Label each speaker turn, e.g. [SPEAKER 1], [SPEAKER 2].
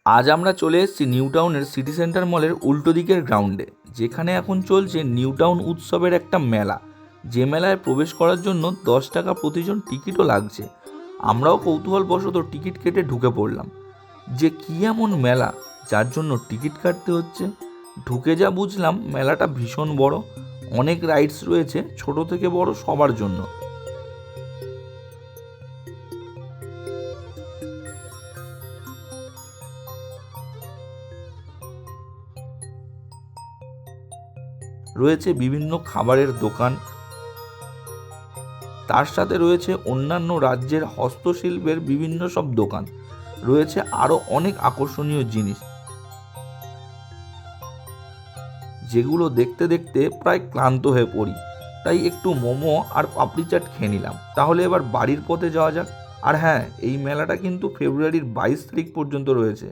[SPEAKER 1] আজ আমরা চলে এসেছি নিউ টাউনের সিটি সেন্টার মলের উল্টো দিকের গ্রাউন্ডে, যেখানে এখন চলছে নিউ টাউন উৎসবের একটা মেলা। যে মেলায় প্রবেশ করার জন্য 10 টাকা প্রতিজন টিকিটও লাগছে। আমরাও কৌতূহলবশত টিকিট কেটে ঢুকে পড়লাম। যে কী এমন মেলা যার জন্য টিকিট কাটতে হচ্ছে? ঢুকে যা বুঝলাম, মেলাটা ভীষণ বড়। অনেক রাইডস রয়েছে, ছোট থেকে বড় সবার জন্য। রয়েছে বিভিন্ন খাবারের দোকান, তার সাথে রয়েছে অন্যান্য রাজ্যের হস্তশিল্পের বিভিন্ন সব দোকান। রয়েছে আরও অনেক আকর্ষণীয় জিনিস, যেগুলো দেখতে দেখতে প্রায় ক্লান্ত হয়ে পড়ি। তাই একটু মোমো আর পাপড়ি চাট খেয়ে নিলাম। তাহলে এবার বাড়ির পথে যাওয়া যাক। আর হ্যাঁ, এই মেলাটা কিন্তু ফেব্রুয়ারির 22 তারিখ পর্যন্ত রয়েছে।